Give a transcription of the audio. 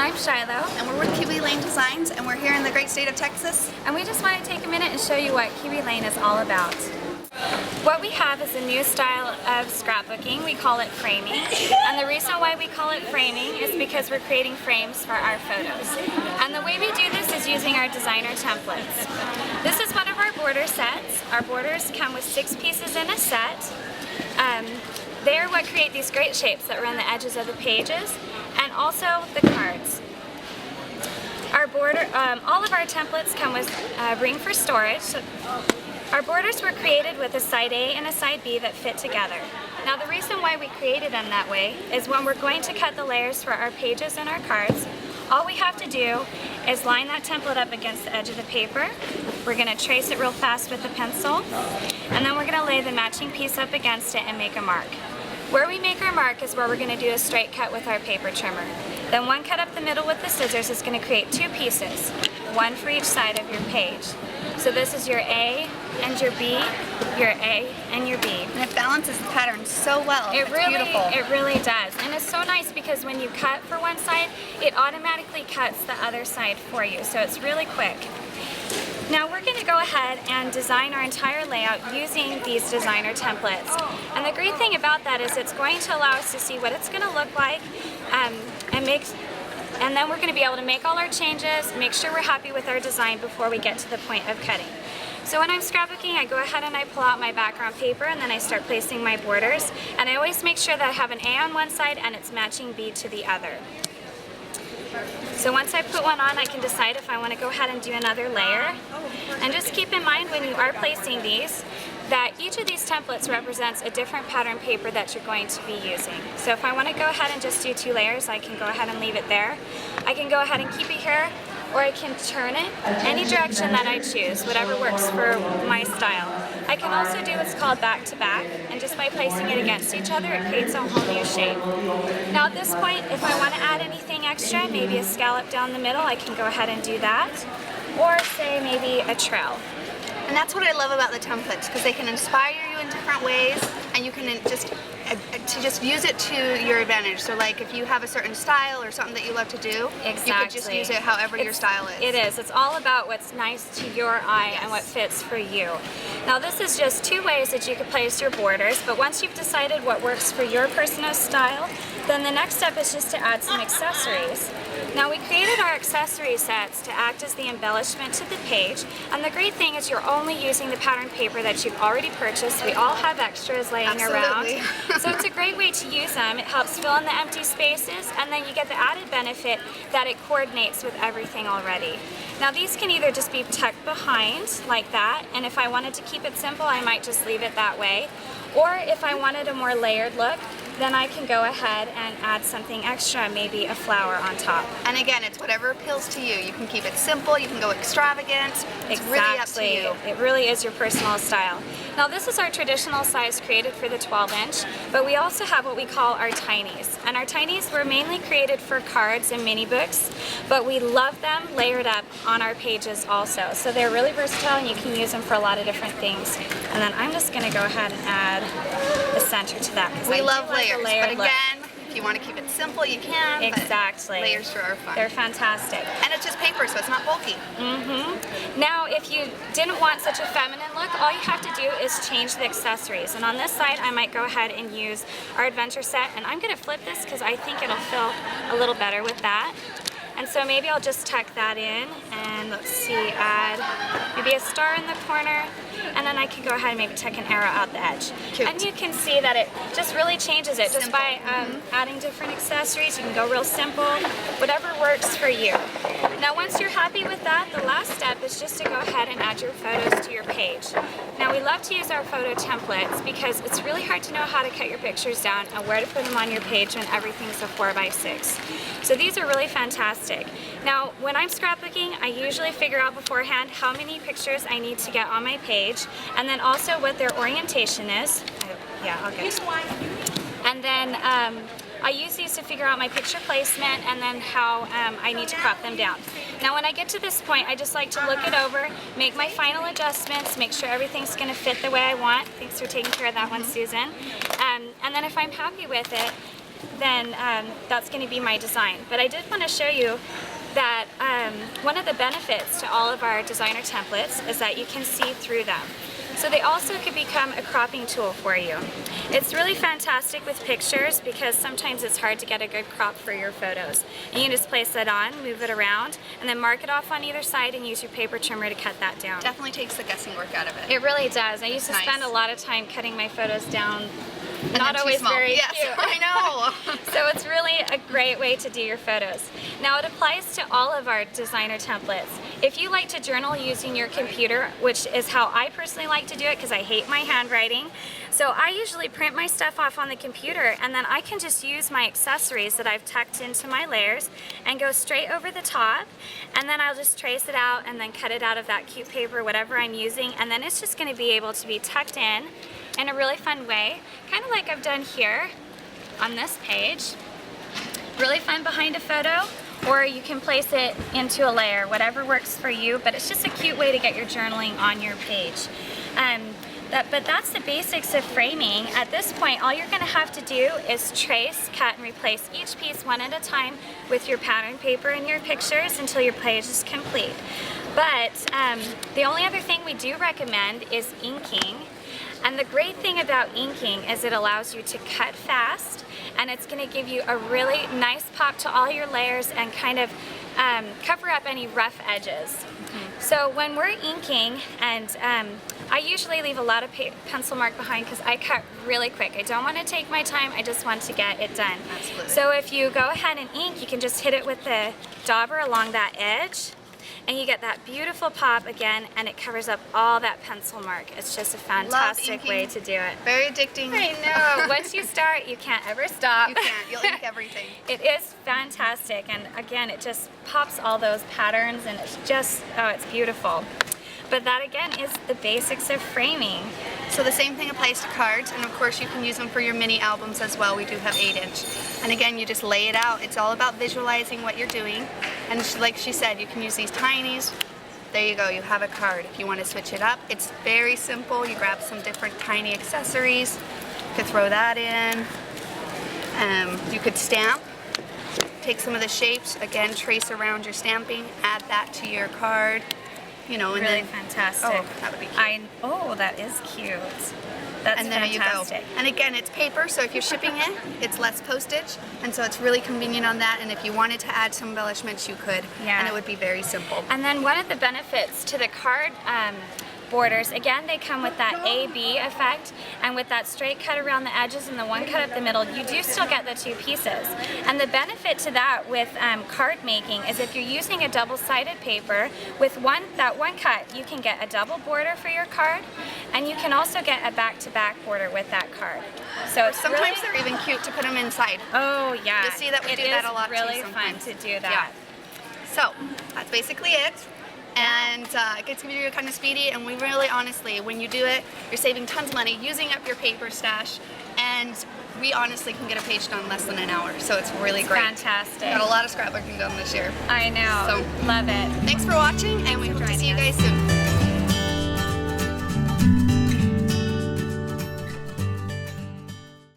I'm Shiloh. And we're with Kiwi Lane Designs, and we're here in the great state of Texas. And we just want to take a minute and show you what Kiwi Lane is all about. What we have is a new style of scrapbooking. We call it framing. And the reason why we call it framing is because we're creating frames for our photos. And the way we do this is using our designer templates. This is one of our border sets. Our borders come with 6 pieces in a set. They're what create these great shapes that run the edges of the pages, and also the cards. Our border, all of our templates come with a ring for storage. So our borders were created with a side A and a side B that fit together. Now the reason why we created them that way is when we're going to cut the layers for our pages and our cards, all we have to do is line that template up against the edge of the paper. We're going to trace it real fast with a pencil, and then we're going to lay the matching piece up against it and make a mark. Where we make our mark is where we're going to do a straight cut with our paper trimmer. Then one cut up the middle with the scissors is going to create 2 pieces, one for each side of your page. So this is your A and your B, your A and your B. And it balances the pattern so well. It's beautiful. It really does. And it's so nice because when you cut for one side, it automatically cuts the other side for you. So it's really quick. Now we're going to go ahead and design our entire layout using these designer templates. And the great thing about that is it's going to allow us to see what it's going to look like and then we're going to be able to make all our changes, make sure we're happy with our design before we get to the point of cutting. So when I'm scrapbooking, I go ahead and I pull out my background paper and then I start placing my borders. And I always make sure that I have an A on one side and it's matching B to the other. So once I put one on, I can decide if I want to go ahead and do another layer. And just keep in mind when you are placing these, that each of these templates represents a different pattern paper that you're going to be using. So if I want to go ahead and just do 2 layers, I can go ahead and leave it there. I can go ahead and keep it here, or I can turn it any direction that I choose, whatever works for my style. I can also do what's called back to back, and just by placing it against each other, it creates a whole new shape. Now at this point, if I want to add anything extra, maybe a scallop down the middle, I can go ahead and do that, or say maybe a trail. And that's what I love about the templates, because they can inspire you in different ways, and you can just use it to your advantage. So like if you have a certain style or something that you love to do, exactly. You could just use it however your style is. It is. It's all about what's nice to your eye, yes, and what fits for you. Now this is just 2 ways that you could place your borders, but once you've decided what works for your personal style, then the next step is just to add some accessories. Now we created our accessory sets to act as the embellishment to the page, and the great thing is you're only using the pattern paper that you've already purchased. We all have extras laying Absolutely. around, so it's a great way to use them. It helps fill in the empty spaces, and then you get the added benefit that it coordinates with everything already. Now these can either just be tucked behind like that, and if I wanted to keep it simple, I might just leave it that way. Or if I wanted a more layered look, then I can go ahead and add something extra, maybe a flower on top. And again, it's whatever appeals to you. You can keep it simple, you can go extravagant. It's really up to you. It really is your personal style. Now this is our traditional size created for the 12-inch, but we also have what we call our tinies. And our tinies were mainly created for cards and mini books, but we love them layered up on our pages also. So they're really versatile and you can use them for a lot of different things. And then I'm just going to go ahead and add the center to that. We love layers, but again, look. If you want to keep it simple, you can. Exactly. But layers sure are fun. They're fantastic. And it's just paper, so it's not bulky. Now, if you didn't want such a feminine look, all you have to do is change the accessories. And on this side, I might go ahead and use our adventure set. And I'm going to flip this because I think it'll feel a little better with that. And so maybe I'll just tuck that in, and let's see, add maybe a star in the corner, and then I can go ahead and maybe tuck an arrow out the edge. Cute. And you can see that it just really changes it just by adding different accessories. You can go real simple, whatever works for you. Now once you're happy with that, the last step is just to go ahead and add your photos to your page. Now we love to use our photo templates because it's really hard to know how to cut your pictures down and where to put them on your page when everything's a 4x6. So these are really fantastic. Now, when I'm scrapbooking, I usually figure out beforehand how many pictures I need to get on my page, and then also what their orientation is. I'll get it. And then I use these to figure out my picture placement and then how I need to crop them down. Now, when I get to this point, I just like to look it over, make my final adjustments, make sure everything's going to fit the way I want. Thanks for taking care of that one, Susan. And then if I'm happy with it, then that's going to be my design. But I did want to show you that one of the benefits to all of our designer templates is that you can see through them. So they also could become a cropping tool for you. It's really fantastic with pictures because sometimes it's hard to get a good crop for your photos. And you can just place that on, move it around, and then mark it off on either side and use your paper trimmer to cut that down. Definitely takes the guessing work out of it. It really does. I used to spend a lot of time cutting my photos down. Not always very cute. Yes, I know. So it's really a great way to do your photos. Now it applies to all of our designer templates. If you like to journal using your computer, which is how I personally like to do it because I hate my handwriting, so I usually print my stuff off on the computer and then I can just use my accessories that I've tucked into my layers and go straight over the top, and then I'll just trace it out and then cut it out of that cute paper, whatever I'm using, and then it's just going to be able to be tucked in a really fun way, kind of like I've done here on this page. Really fun behind a photo, or you can place it into a layer, whatever works for you, but it's just a cute way to get your journaling on your page. But that's the basics of framing. At this point, all you're going to have to do is trace, cut, and replace each piece one at a time with your pattern paper and your pictures until your page is complete. But the only other thing we do recommend is inking. And the great thing about inking is it allows you to cut fast, and it's going to give you a really nice pop to all your layers and kind of cover up any rough edges. So when we're inking, and I usually leave a lot of pencil mark behind because I cut really quick. I don't want to take my time, I just want to get it done. Absolutely. So if you go ahead and ink, you can just hit it with the dauber along that edge, and you get that beautiful pop again, and it covers up all that pencil mark. It's just a fantastic way to do it. Very addicting. I know. Once you start, you can't ever stop. You can't. You'll ink everything. It is fantastic, and again, it just pops all those patterns, and it's just, oh, it's beautiful. But that again is the basics of framing. So the same thing applies to cards, and of course you can use them for your mini albums as well. We do have 8-inch. And again, you just lay it out. It's all about visualizing what you're doing. And like she said, you can use these tinies. There you go, you have a card. If you want to switch it up, it's very simple. You grab some different tiny accessories. You could throw that in. You could stamp. Take some of the shapes, again, trace around your stamping, add that to your card. You know, and really then, fantastic. Oh, that would be cute. Oh, that is cute. That's and there fantastic. you go. And again, it's paper, so if you're shipping it, it's less postage, and so it's really convenient on that. And if you wanted to add some embellishments, you could, and it would be very simple. And then one of the benefits to the card borders, again, they come with that A-B effect, and with that straight cut around the edges and the one cut up the middle, you do still get the two pieces. And the benefit to that with card making is if you're using a double-sided paper, with that one cut, you can get a double border for your card, and you can also get a back-to-back border with that card. So it's sometimes they're even cute to put them inside. Oh yeah, you'll see that we do that a lot too. It is really fun to do that. Yeah. So that's basically it. And it gets to be kind of speedy, and we really honestly, when you do it, you're saving tons of money using up your paper stash, and we honestly can get a page done in less than an hour, so it's really great. Fantastic. Got a lot of scrapbooking done this year. I know. So love it. Thanks for watching, and we hope to see you guys soon.